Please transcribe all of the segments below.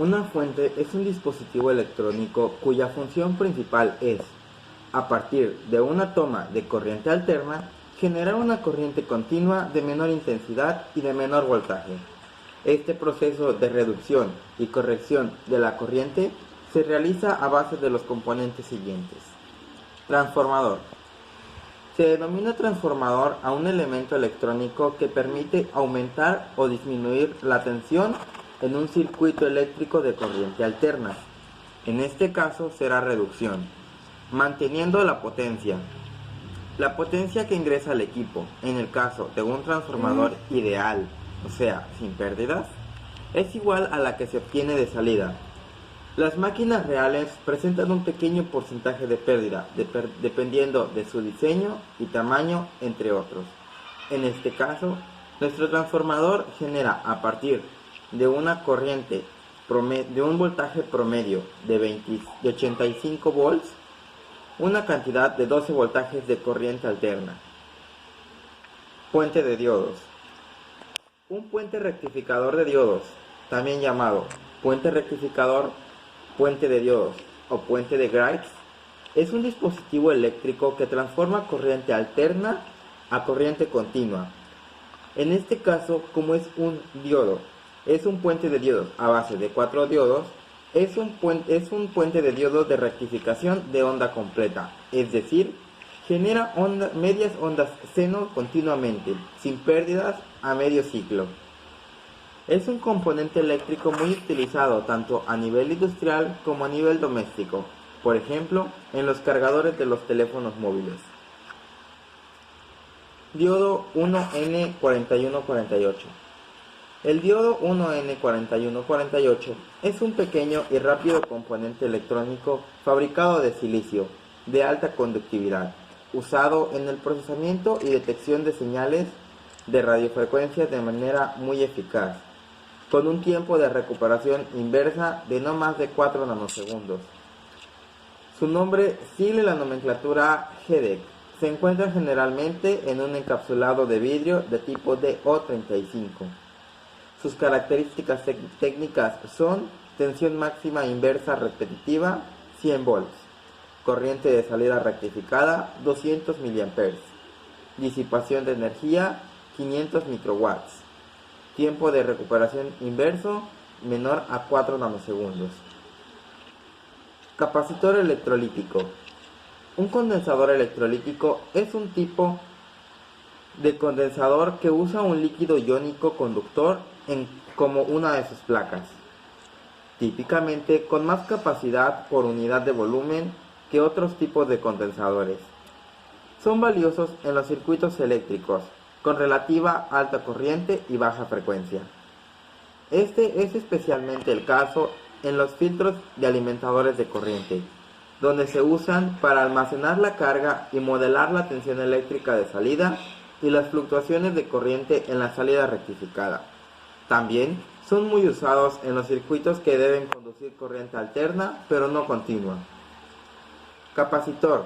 Una fuente es un dispositivo electrónico cuya función principal es, a partir de una toma de corriente alterna, generar una corriente continua de menor intensidad y de menor voltaje. Este proceso de reducción y corrección de la corriente se realiza a base de los componentes siguientes. Transformador. Se denomina transformador a un elemento electrónico que permite aumentar o disminuir la tensión en un circuito eléctrico de corriente alterna. En este caso será reducción, manteniendo la potencia. La potencia que ingresa al equipo, en el caso de un transformador ideal, o sea, sin pérdidas, es igual a la que se obtiene de salida. Las máquinas reales presentan un pequeño porcentaje de pérdida, dependiendo de su diseño y tamaño, entre otros. En este caso, nuestro transformador genera a partir de una corriente de un voltaje promedio de 85 volts, una cantidad de 12 voltajes de corriente alterna. Puente de diodos. Un puente rectificador de diodos, también llamado puente rectificador, puente de diodos o puente de Graves, es un dispositivo eléctrico que transforma corriente alterna a corriente continua. En este caso, como es un diodo, es un puente de diodos a base de 4 diodos, es un puente de diodos de rectificación de onda completa, es decir, genera medias ondas seno continuamente, sin pérdidas a medio ciclo. Es un componente eléctrico muy utilizado tanto a nivel industrial como a nivel doméstico, por ejemplo, en los cargadores de los teléfonos móviles. Diodo 1N4148. El diodo 1N4148 es un pequeño y rápido componente electrónico fabricado de silicio, de alta conductividad, usado en el procesamiento y detección de señales de radiofrecuencias de manera muy eficaz, con un tiempo de recuperación inversa de no más de 4 nanosegundos. Su nombre sigue la nomenclatura GDEC. Se encuentra generalmente en un encapsulado de vidrio de tipo DO35. Sus características técnicas son tensión máxima inversa repetitiva 100 volts, corriente de salida rectificada 200 mA, disipación de energía 500 microwatts, tiempo de recuperación inverso menor a 4 nanosegundos. Capacitor electrolítico. Un condensador electrolítico es un tipo de condensador que usa un líquido iónico conductor como una de sus placas, típicamente con más capacidad por unidad de volumen que otros tipos de condensadores. Son valiosos en los circuitos eléctricos, con relativa alta corriente y baja frecuencia. Este es especialmente el caso en los filtros de alimentadores de corriente, donde se usan para almacenar la carga y modelar la tensión eléctrica de salida y las fluctuaciones de corriente en la salida rectificada. También son muy usados en los circuitos que deben conducir corriente alterna, pero no continua. Capacitor.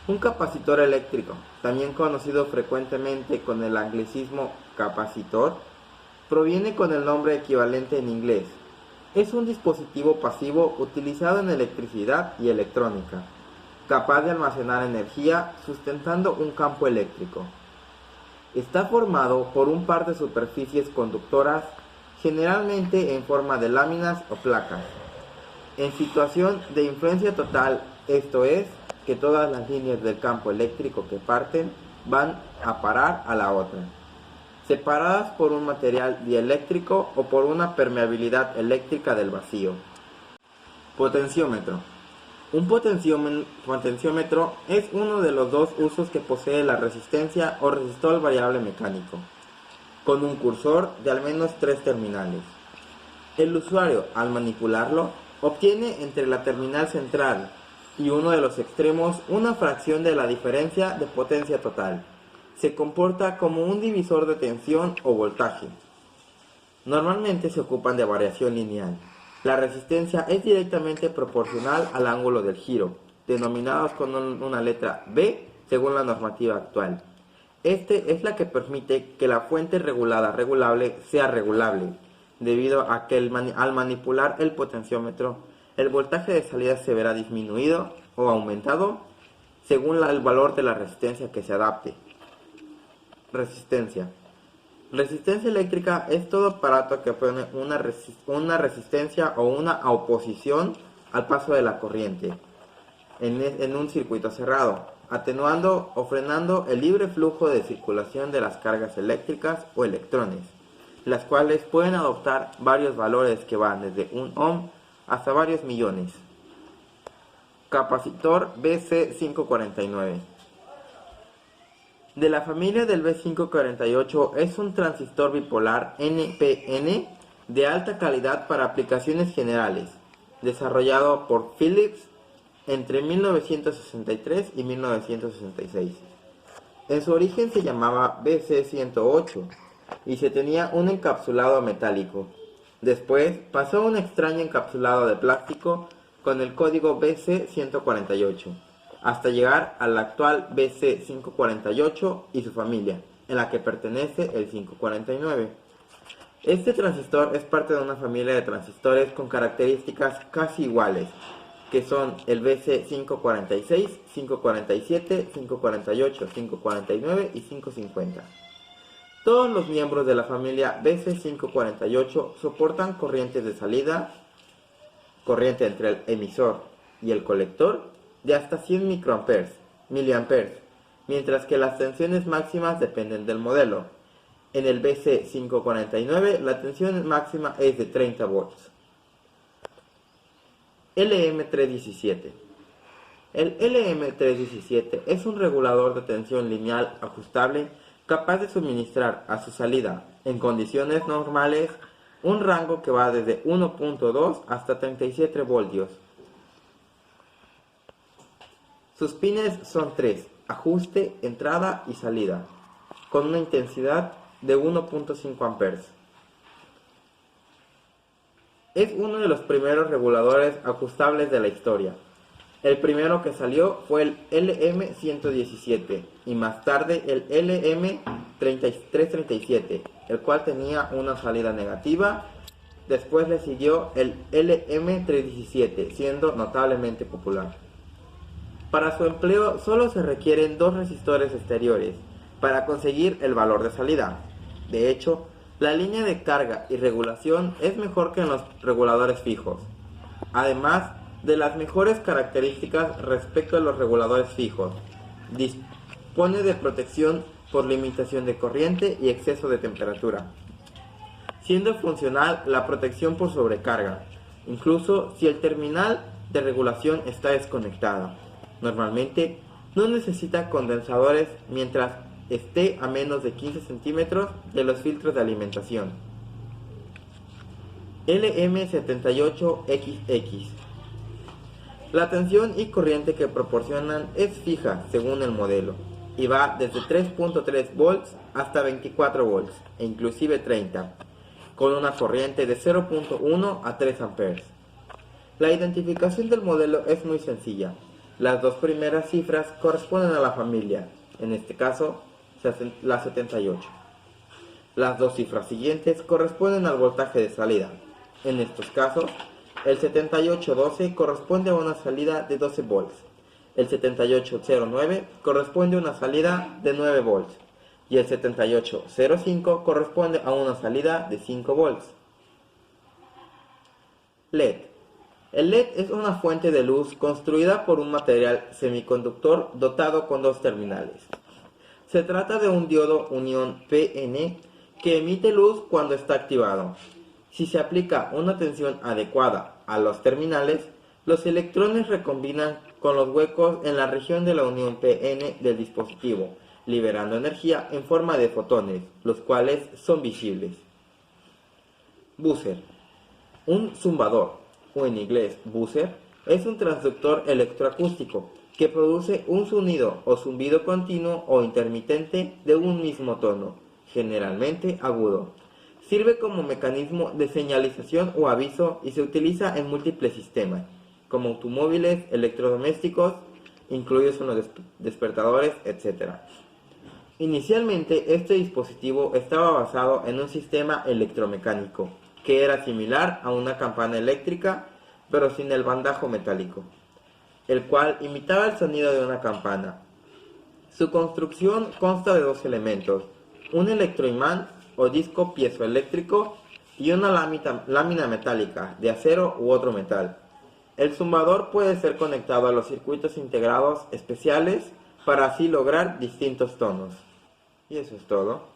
Un capacitor eléctrico, también conocido frecuentemente con el anglicismo capacitor, proviene con el nombre equivalente en inglés. Es un dispositivo pasivo utilizado en electricidad y electrónica, capaz de almacenar energía sustentando un campo eléctrico. Está formado por un par de superficies conductoras, generalmente en forma de láminas o placas. En situación de influencia total, esto es, que todas las líneas del campo eléctrico que parten van a parar a la otra, separadas por un material dieléctrico o por una permeabilidad eléctrica del vacío. Potenciómetro. Un potenciómetro es uno de los dos usos que posee la resistencia o resistor variable mecánico, con un cursor de al menos 3 terminales. El usuario, al manipularlo, obtiene entre la terminal central y uno de los extremos una fracción de la diferencia de potencia total. Se comporta como un divisor de tensión o voltaje. Normalmente se ocupan de variación lineal. La resistencia es directamente proporcional al ángulo del giro, denominados con una letra B según la normativa actual. Este es la que permite que la fuente regulada regulable sea regulable, debido a que al manipular el potenciómetro, el voltaje de salida se verá disminuido o aumentado según el valor de la resistencia que se adapte. Resistencia. Resistencia eléctrica es todo aparato que opone una resistencia o una oposición al paso de la corriente en un circuito cerrado, atenuando o frenando el libre flujo de circulación de las cargas eléctricas o electrones, las cuales pueden adoptar varios valores que van desde 1 ohm hasta varios millones. Capacitor BC549. De la familia del B548 es un transistor bipolar NPN de alta calidad para aplicaciones generales, desarrollado por Philips entre 1963 y 1966. En su origen se llamaba BC108 y se tenía un encapsulado metálico. Después pasó a un extraño encapsulado de plástico con el código BC148, hasta llegar al actual BC548 y su familia, en la que pertenece el 549. Este transistor es parte de una familia de transistores con características casi iguales, que son el BC546, 547, 548, 549 y 550. Todos los miembros de la familia BC548 soportan corrientes de salida, corriente entre el emisor y el colector, de hasta 100 miliamperes, mientras que las tensiones máximas dependen del modelo. En el BC549 la tensión máxima es de 30 volts. LM317. El LM317 es un regulador de tensión lineal ajustable capaz de suministrar a su salida, en condiciones normales, un rango que va desde 1.2 hasta 37 voltios. Sus pines son 3, ajuste, entrada y salida, con una intensidad de 1.5 amperes. Es uno de los primeros reguladores ajustables de la historia. El primero que salió fue el LM117 y más tarde el LM337, el cual tenía una salida negativa. Después le siguió el LM317, siendo notablemente popular. Para su empleo solo se requieren dos resistores exteriores para conseguir el valor de salida. De hecho, la línea de carga y regulación es mejor que en los reguladores fijos, además de las mejores características respecto a los reguladores fijos. Dispone de protección por limitación de corriente y exceso de temperatura, siendo funcional la protección por sobrecarga, incluso si el terminal de regulación está desconectado. Normalmente no necesita condensadores mientras esté a menos de 15 centímetros de los filtros de alimentación. LM78XX. La tensión y corriente que proporcionan es fija según el modelo y va desde 3.3 volts hasta 24 volts e inclusive 30, con una corriente de 0.1 a 3 amperes. La identificación del modelo es muy sencilla. Las dos primeras cifras corresponden a la familia, en este caso la 78. Las dos cifras siguientes corresponden al voltaje de salida. En estos casos, el 7812 corresponde a una salida de 12 volts, el 7809 corresponde a una salida de 9 volts y el 7805 corresponde a una salida de 5 volts. LED. El LED es una fuente de luz construida por un material semiconductor dotado con dos terminales. Se trata de un diodo unión PN que emite luz cuando está activado. Si se aplica una tensión adecuada a los terminales, los electrones recombinan con los huecos en la región de la unión PN del dispositivo, liberando energía en forma de fotones, los cuales son visibles. Buzzer. Un zumbador, o en inglés buzzer, es un transductor electroacústico que produce un sonido o zumbido continuo o intermitente de un mismo tono, generalmente agudo. Sirve como mecanismo de señalización o aviso y se utiliza en múltiples sistemas, como automóviles, electrodomésticos, incluidos en los despertadores, etc. Inicialmente, este dispositivo estaba basado en un sistema electromecánico, que era similar a una campana eléctrica, pero sin el bandajo metálico, el cual imitaba el sonido de una campana. Su construcción consta de dos elementos, un electroimán o disco piezoeléctrico y una lámina metálica de acero u otro metal. El zumbador puede ser conectado a los circuitos integrados especiales para así lograr distintos tonos. Y eso es todo.